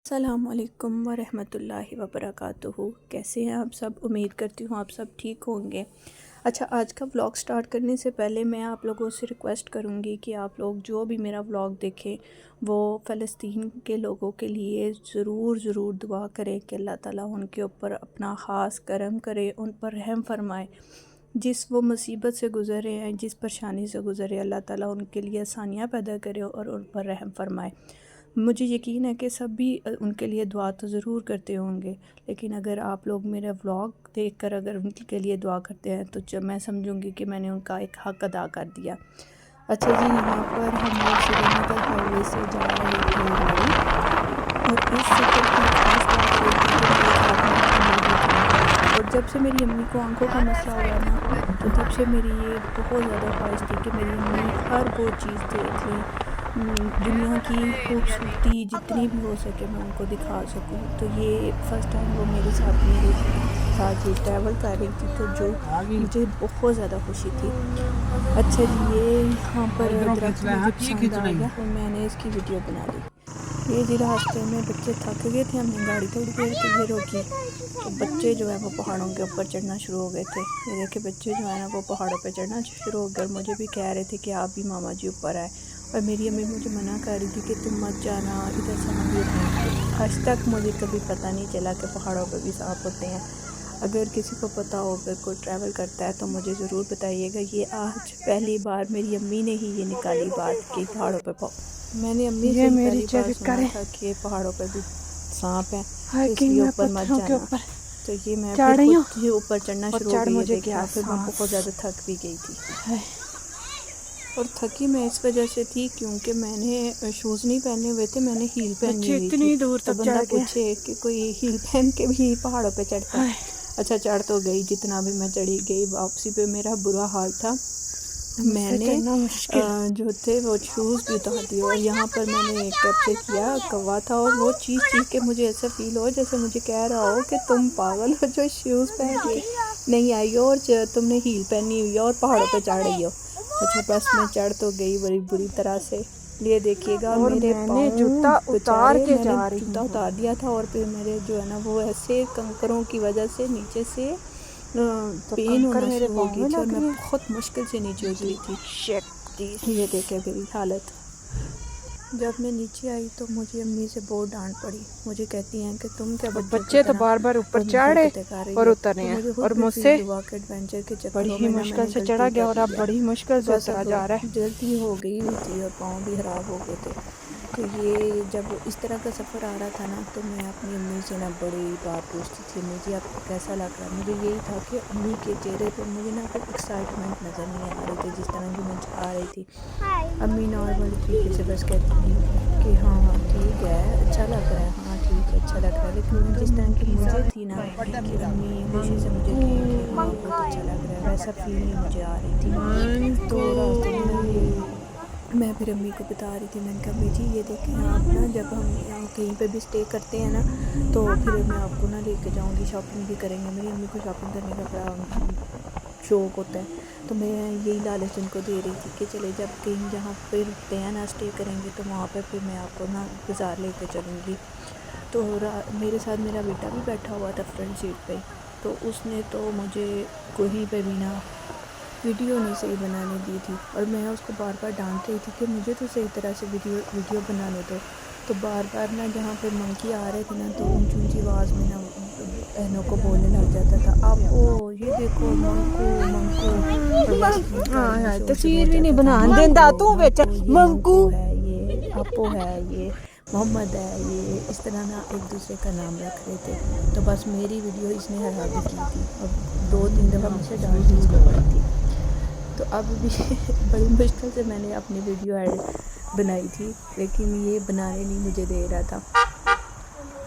अस्सलामुअलैकुम वरहमतुल्लाहि वबरकातुहू। कैसे हैं आप सब? उम्मीद करती हूँ आप सब ठीक होंगे। अच्छा, आज का व्लॉग स्टार्ट करने से पहले मैं आप लोगों से रिक्वेस्ट करूँगी कि आप लोग जो भी मेरा व्लॉग देखें वो फ़लस्तीन के लोगों के लिए ज़रूर दुआ करें कि अल्लाह ताला उनके ऊपर अपना ख़ास करम करे, उन पर रहम फरमाए। जिस वो मुसीबत से गुज़रे हैं, जिस परेशानी से गुज़रे, अल्लाह ताला उनके लिए आसानियाँ पैदा करे और उन पर रहम फरमाए। मुझे यकीन है कि सब भी उनके लिए दुआ तो ज़रूर करते होंगे, लेकिन अगर आप लोग मेरा व्लॉग देखकर अगर उनके लिए दुआ करते हैं तो जब मैं समझूंगी कि मैंने उनका एक हक़ अदा कर दिया। अच्छा जी, यहाँ पर हम लोग श्रीनगर हाईवे से जा रहे थे गाड़ी, और इस सफ़र की खास बात ये थी कि मेरे साथ मेरी अम्मी भी थी। और जब से मेरी अम्मी को आंखों का मसला हुआ ना, तो तब से मेरी ये बहुत ज़्यादा ख्वाहिश थी कि मेरी अम्मी हर वो चीज़ देख लें, दुनिया की खूबसूरती जितनी भी हो सके मैं उनको दिखा सकूं। तो ये फ़र्स्ट टाइम वो मेरे साथ ये ट्रैवल कर रही थी, तो जो मुझे बहुत ज़्यादा खुशी थी। अच्छा जी, ये यहाँ पर दरख्त मुझे पसंद आ गया और मैंने इसकी वीडियो बना ली। ये जी रास्ते में बच्चे थक गए थे, हमने गाड़ी थोड़ी देर के लिए रोकी, तो बच्चे जो है वो पहाड़ों के ऊपर चढ़ना शुरू हो गए थे। ये देखे बच्चे जो है ना वो पहाड़ों पर चढ़ना शुरू हो गए, मुझे भी कह रहे थे कि आप भी मामा जी ऊपर आए, और मेरी अम्मी मुझे मना कर रही थी कि तुम मत जाना, इधर से हम भी रहें। आज तक मुझे कभी पता नहीं चला कि पहाड़ों पर भी सांप होते हैं। अगर किसी को पता हो, अगर कोई ट्रैवल करता है तो मुझे ज़रूर बताइएगा। ये आज पहली बार मेरी अम्मी ने ही ये निकाली बात कि पहाड़ों पर मैंने अम्मी से पहली बार सुना था कि पहाड़ों पर भी सांप है, तो इसलिए ऊपर मत जाना। तो ये मैं फिर ऊपर चढ़ना शुरू हो गई, देखा फिर मैं बहुत ज़्यादा थक भी गई थी। और थकी मैं इस वजह से थी क्योंकि मैंने शूज़ नहीं पहने हुए थे, मैंने हील पहनी हुई थी। इतनी दूर तक बंदा पूछे कि कोई हील पहन के भी पहाड़ों पे चढ़ता है। अच्छा, चढ़ तो गई, जितना भी मैं चढ़ी गई, वापसी पे मेरा बुरा हाल था। मैंने जो थे वो शूज़ भी उतार दिए, और यहाँ पर मैंने कैप्चर किया कौवा था, और वो चीख के मुझे ऐसा फील हो जैसे मुझे कह रहा हो कि तुम पागल हो जो शूज़ पहन के नहीं आई हो और तुमने हील पहनी हुई हो और पहाड़ों पे चढ़ रही हो। अच्छा, बस मैं चढ़ तो गई बड़ी बुरी तरह से। ये देखिएगा मेरे पाँव जूता उतार के जा रही जूता उतार दिया था, और फिर मेरे जो है ना वो ऐसे कंकरों की वजह से नीचे से पेन होना शुरू हो गई थी, और मैं बहुत मुश्किल से नीचे उतरी थी। ये देखे मेरी हालत। जब मैं नीचे आई तो मुझे अम्मी से बहुत डांट पड़ी। मुझे कहती हैं कि तुम क्या बच्चे तो बार बार ऊपर चढ़े और उतरे हैं, और मुझसे एडवेंचर के चक्कर बड़ी ही मुश्किल से चढ़ा गया, और अब बड़ी मुश्किल से उतरा जा रहा है। जल्दी हो गई थी और पाँव भी ख़राब हो गए थे। तो ये जब इस तरह का सफ़र आ रहा था ना, तो मैं अपनी अम्मी से ना बड़ी बात पूछती थी, अम्मी जी आपको कैसा लग रहा है। मुझे यही था कि अम्मी के चेहरे पर मुझे ना कोई एक्साइटमेंट नज़र नहीं आ रही थी, जिस तरह की मैं आ रही थी। अम्मी नॉर्मल तरीके से बस कहती थी कि हाँ ठीक है, अच्छा लग रहा है, हाँ ठीक है, अच्छा लग रहा है। लेकिन जिस तरह की मुझे थी ना कि अम्मी खुशी से मुझे कहें कि हाँ बहुत अच्छा लग रहा है, वैसा फीलिंग मुझे आ रही थी। तो रास्ते में मैं फिर अम्मी को बता रही थी, मैंने कहा अम्मी जी ये देखें आप ना, जब हम यहाँ कहीं पे भी स्टे करते हैं ना, तो फिर मैं आपको ना लेके जाऊँगी, शॉपिंग भी करेंगे। मेरी अम्मी को शॉपिंग करने का बड़ा शौक़ होता है, तो मैं यही लालच उनको दे रही थी कि चले जब कहीं जहाँ पे रुकते हैं ना स्टे करेंगे, तो वहाँ पर फिर मैं आपको ना बाज़ार लेके चलूँगी। तो मेरे साथ मेरा बेटा भी बैठा हुआ था फ्रंट सीट पे, तो उसने तो मुझे कहीं पे भी ना वीडियो नहीं सही बनाने दी थी, और मैं उसको बार बार डांट रही थी कि मुझे तो सही तरह से वीडियो बनाने दो। तो बार बार ना जहाँ पे मंकी आ रहे थे ना, तो ऊंची ऊंची आवाज़ में ना बहनों को बोलने लग जाता था, आप ओ ये देखो मंकू मंकू, और बस तस्वीर भी नहीं बना देता तू बेच मंकू है, ये आपो है, ये मोहम्मद है, ये इस तरह ना एक दूसरे का नाम रख रहे थे। तो बस मेरी वीडियो इसने हरा दी की थी, और 2-3 दफ़ा मुझसे डांट भी इसको पड़ी थी। तो अब भी बड़ी मुश्किल से मैंने अपनी वीडियो बनाई थी, लेकिन ये बनाने नहीं मुझे दे रहा था।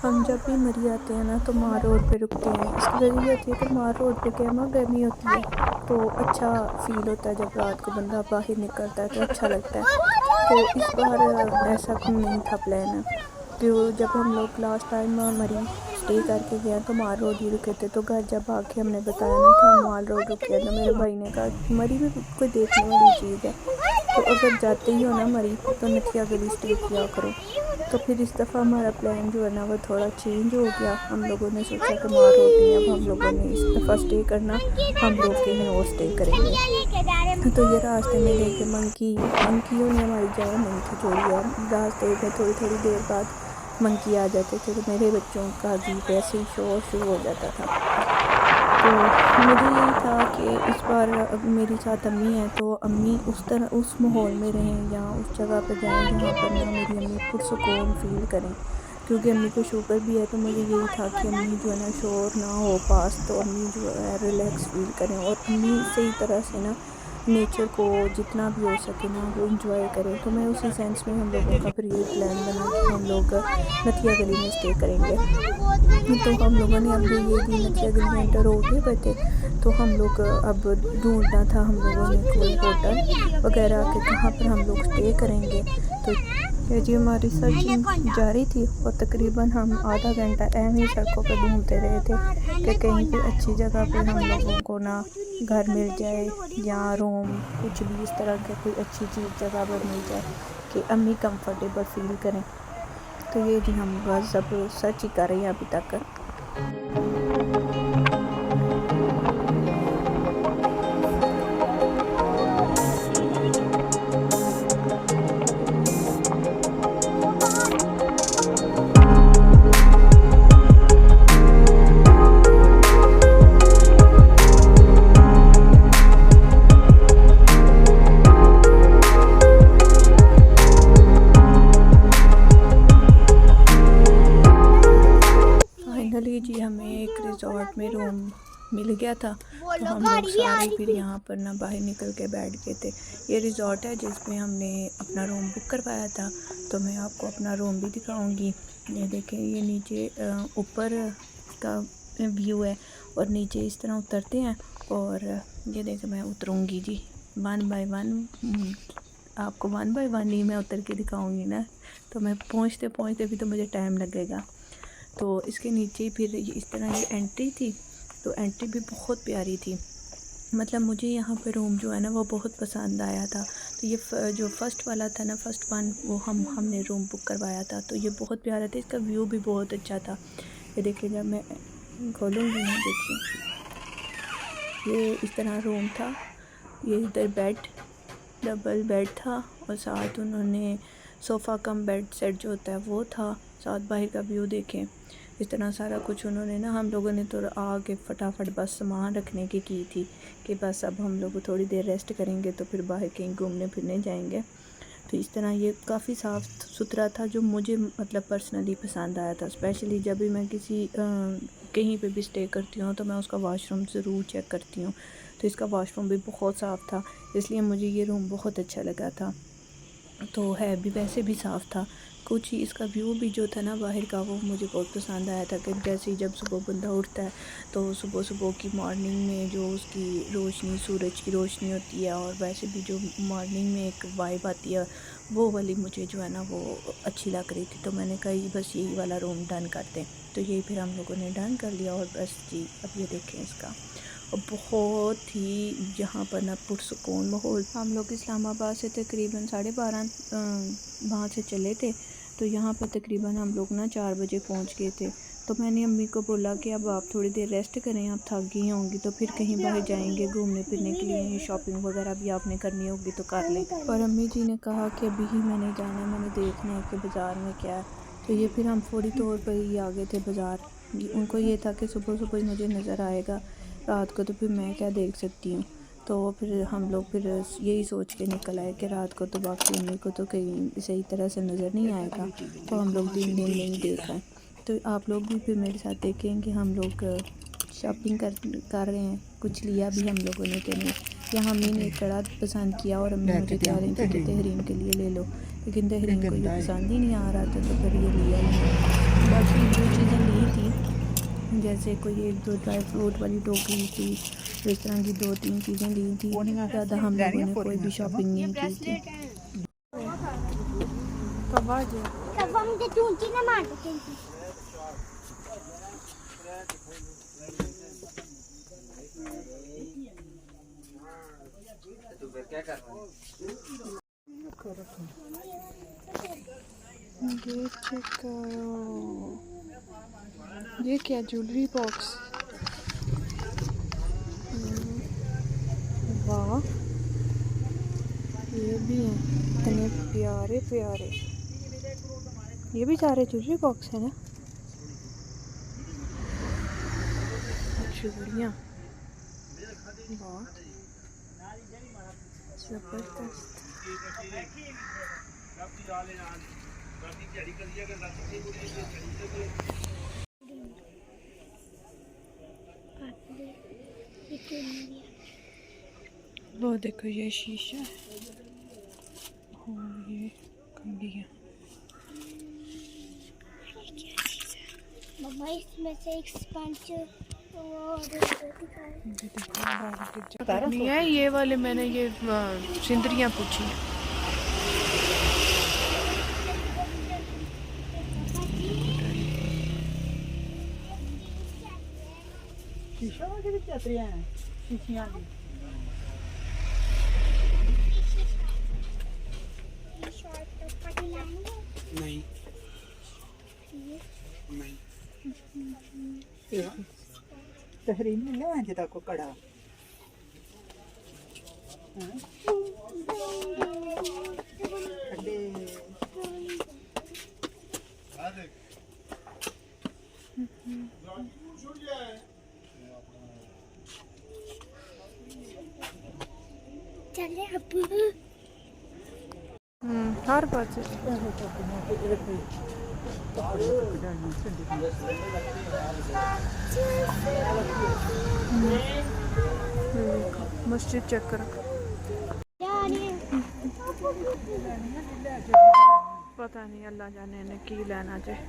हम जब भी मरी आते हैं ना तो मार रोड पे रुकते हैं। इसकी वजह ये होती है कि मार रोड पे क्या गर्मी होती है, तो अच्छा फील होता है जब रात को बंदा बाहर निकलता है तो अच्छा लगता है। तो इस बार ऐसा नहीं था प्लान। तो जब हम लोग लास्ट टाइम मरी स्टे करके गए तो माल रोड ही रुके थे, तो घर जब आके हमने बताया ना कि हम माल रोड रुके हैं, तो मेरे भाई ने कहा मरी भी कोई देखने वाली चीज़ है, तो अगर जाते ही हो ना मरी तो नथिया गली स्टे किया करो। तो फिर इस दफ़ा हमारा प्लान जो है ना वो थोड़ा चेंज हो गया। हम लोगों ने सोचा कि मार होती है, अब हम लोगों ने इस दफ़ा स्टे करना हम लोग कहीं और स्टे करेंगे। तो ये रास्ते में देखे मंकियों ने हमारी जान नहीं थी छोड़ी है। रास्ते में थोड़ी थोड़ी देर बाद मंकी आ जाते थे तो मेरे बच्चों का भी वैसे ही शोर शुरू हो जाता था। तो मुझे यही था कि इस बार मेरे साथ अम्मी है तो अम्मी उस माहौल में रहें या उस जगह पर जाएं जहाँ पर ना मेरी अम्मी पुरसुकून फ़ील करें, क्योंकि अम्मी को शुगर भी है। तो मुझे यही था कि अम्मी जो है ना शोर ना हो पास, तो अम्मी जो है रिलैक्स फ़ील करें और अम्मी सही तरह से ना नेचर को जितना भी हो सके ना वो इंजॉय करें। तो मैं उसी सेंस में हम लोगों का फिर ये प्लान बना कि हम लोग नथिया गली में स्टे करेंगे। तो हम लोगों ने अब ये दिन नथिया गली में एंटर हो गए थे, तो हम लोग अब ढूंढना था हम लोगों ने कोई होटल वगैरह कि कहाँ पर हम लोग स्टे करेंगे। तो ये जी हमारी सर्चिंग जारी थी और तकरीबन हम आधा घंटा ऐਵੇਂ ही सड़कों पर घूमते रहे थे कि कहीं भी अच्छी जगह पे हम लोगों को ना घर मिल जाए या रूम कुछ भी इस तरह की कोई अच्छी चीज़ जगह पर मिल जाए कि अम्मी कंफर्टेबल फ़ील करें। तो ये जी हम बस अब सर्च ही कर रहे हैं अभी तक। जी हमें एक रिजॉर्ट में रूम मिल गया था, तो हम लोग सारे फिर यहाँ पर ना बाहर निकल के बैठ गए थे। ये रिजॉर्ट है जिसमें हमने अपना रूम बुक करवाया था। तो मैं आपको अपना रूम भी दिखाऊंगी। ये देखें, ये नीचे ऊपर का व्यू है और नीचे इस तरह उतरते हैं और ये देखें मैं उतरूँगी जी 1 बाय 1। आपको 1 बाय 1 ही मैं उतर के दिखाऊँगी ना, तो मैं पहुँचते पहुँचते भी तो मुझे टाइम लगेगा। तो इसके नीचे फिर इस तरह की एंट्री थी, तो एंट्री भी बहुत प्यारी थी। मतलब मुझे यहाँ पे रूम जो है ना वो बहुत पसंद आया था। तो ये जो फ़र्स्ट वाला था ना, फ़र्स्ट वन, वो हमने रूम बुक करवाया था, तो ये बहुत प्यारा था। इसका व्यू भी बहुत अच्छा था। ये देखिए जब मैं खोलूँगी ना, देखिए ये इस तरह रूम था। ये इधर बेड, डबल बेड था और साथ उन्होंने सोफ़ा कम बेड सेट जो होता है वो था। साथ बाहर का व्यू देखें, इस तरह सारा कुछ उन्होंने ना, हम लोगों ने तो आके फटाफट बस सामान रखने की थी कि बस अब हम लोग थोड़ी देर रेस्ट करेंगे तो फिर बाहर कहीं घूमने फिरने जाएंगे। तो इस तरह ये काफ़ी साफ़ सुथरा था, जो मुझे मतलब पर्सनली पसंद आया था। स्पेशली जब भी मैं किसी कहीं पे भी स्टे करती हूँ तो मैं उसका वॉशरूम ज़रूर चेक करती हूँ। तो इसका वॉशरूम भी बहुत साफ़ था, इसलिए मुझे ये रूम बहुत अच्छा लगा था। तो है भी वैसे भी साफ़ था। कुछ ही इसका व्यू भी जो था ना बाहर का, वो मुझे बहुत पसंद आया था कि जैसे ही जब सुबह बंदा उठता है तो सुबह सुबह की मॉर्निंग में जो उसकी रोशनी, सूरज की रोशनी होती है, और वैसे भी जो मॉर्निंग में एक वाइब आती है, वो वाली मुझे जो है ना वो अच्छी लग रही थी। तो मैंने कहा बस यही वाला रूम डन कर दें। तो यही फिर हम लोगों ने डन कर लिया और बस जी अब ये देखें इसका, और बहुत ही यहाँ पर ना पुरसुकून माहौल। हम लोग इस्लामाबाद से तकरीबन 12:30 वहाँ से चले थे, तो यहाँ पर तकरीबन हम लोग ना 4 बजे पहुँच गए थे। तो मैंने अम्मी को बोला कि अब आप थोड़ी देर रेस्ट करें, आप थक गई होंगी तो फिर कहीं बाहर जाएंगे घूमने फिरने के लिए, शॉपिंग वगैरह भी आपने करनी होगी तो कर लें। और अम्मी जी ने कहा कि अभी ही मैंने जाना है, मैंने देखना है कि बाज़ार में क्या है। तो ये फिर हम फौरी तौर पर ही आ गए थे बाज़ार। उनको ये था कि सुबह सुबह ही मुझे नज़र आएगा, रात को तो फिर मैं क्या देख सकती हूँ। तो फिर हम लोग फिर यही सोच के निकल आए कि रात को तो बाकी अम्मी को तो कहीं सही तरह से नज़र नहीं आएगा, तो हम लोग दिन में ही देखा है। तो आप लोग भी फिर मेरे साथ देखें कि हम लोग शॉपिंग कर रहे हैं। कुछ लिया भी हम लोगों ने कि नहीं। यहाँ अम्मी ने एक कड़ा पसंद किया और अम्मी मुझे कह रही थी कि तहरीन के लिए ले लो, लेकिन तहरीन को ये पसंद ही नहीं आ रहा था, तो फिर ये लिया ही नहीं। बाकी जो चीज़ें ली थी, जैसे कोई 1-2 ड्राई फ्रूट वाली टोकरी थी, तो इस तरह की 2-3 चीज़ें ली थी। ज़्यादा हम लोगों ने कोई भी शॉपिंग नहीं की थी। ये चेक करो, ये क्या ज्वेलरी बॉक्स, वाह ये भी हैं इतने प्यारे प्यारे, ये भी सारे ज्वेलरी बॉक्स है ना, चूड़ियाँ, वाह जबरदस्त। वो देखो ये शीशा है और ये कंघियाँ। मम्मा इसमें से एक स्पंज और नहीं है ये वाले, मैंने ये सिंदरियाँ पूछी हैं। शीशा के भी चतरियां हैं, शीशियां की। नहीं नहीं तहरीम नहीं है जिता को कड़ा अड्डे चले अब हर बात से मस्जिद चेक करो, पता नहीं अल्लाह जाने ने की लेना चाहिए।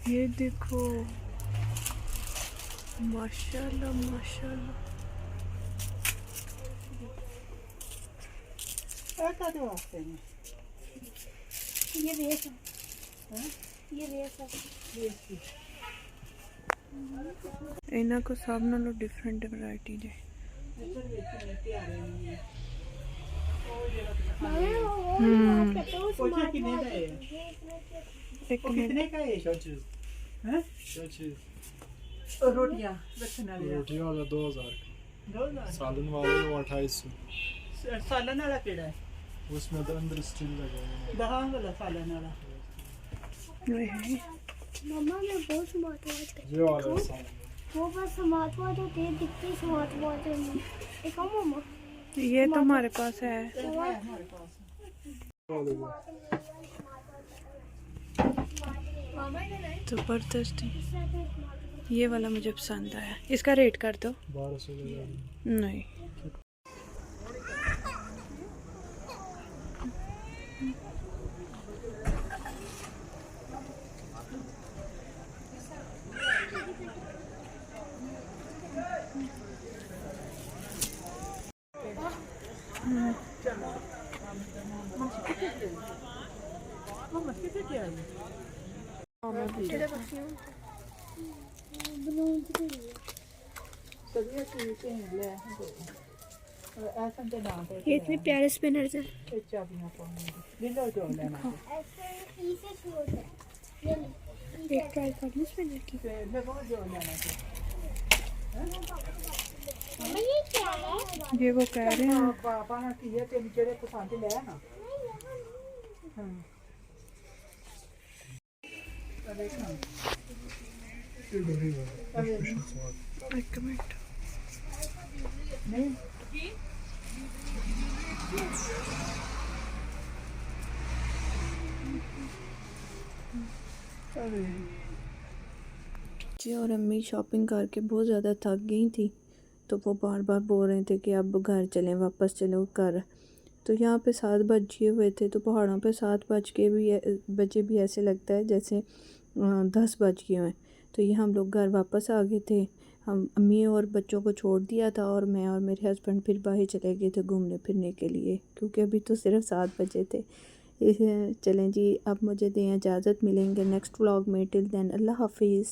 ये देखो माशाल्लाह माशाल्लाह, ऐसा जो वास्ते में ये रेस है, ये रेस है। इन्हां को सब नालों डिफरेंट वैरायटी है। पूछे कितने का है, एक वो कितने का है हैं और रोटियां रखने वाली रोटी वाला 2000 2000 सालन वाले वो 2800। सालन वाला केड़ा है, उसमें तो अंदर स्टील लगा है। दहां वाला सालन वाला मम्मा मैं बहुत स्मार्ट वॉच कर, ये वाला है सालन। वो बस स्मार्ट वॉच होती है, दिखती स्मार्ट वॉच है। देखो मम्मा, ये तो हमारे पास है। हमारे पास जबरदस्त, ये वाला मुझे पसंद आया, इसका रेट कर दो। 1200 लगा। नहीं मम्मा कितने क्या है सभी चीजें हैं ले ऐसा के नाम पे ये इतने प्यारे स्पिनर्स हैं। चाबियां पाऊंगी ले लो जो लेना है ऐसे छोड़ दे, ये ले, एक ट्राई कर लो स्पिनर की। ले वो जो लेना है। मम्मा ये क्या है? ये वो कह रहे हैं पापा ने की है तेन जेड़े पसंद ले ना हां देखना एक मिनट, नहीं जी और अम्मी शॉपिंग करके बहुत ज़्यादा थक गई थी, तो वो बार बार बोल रहे थे कि अब घर चलें, वापस चलो घर। तो यहाँ पे 7 बजे हुए थे, तो पहाड़ों पे 7 बजे भी ऐसे लगता है जैसे 10 बज गए हैं। तो ये हम लोग घर वापस आ गए थे, हम अम्मी और बच्चों को छोड़ दिया था, और मैं और मेरे हस्बैंड फिर बाहर चले गए थे घूमने फिरने के लिए, क्योंकि अभी तो सिर्फ 7 बजे थे। चलें जी, अब मुझे दें इजाज़त, मिलेंगे नेक्स्ट व्लॉग में। टिल देन अल्लाह हाफिज़।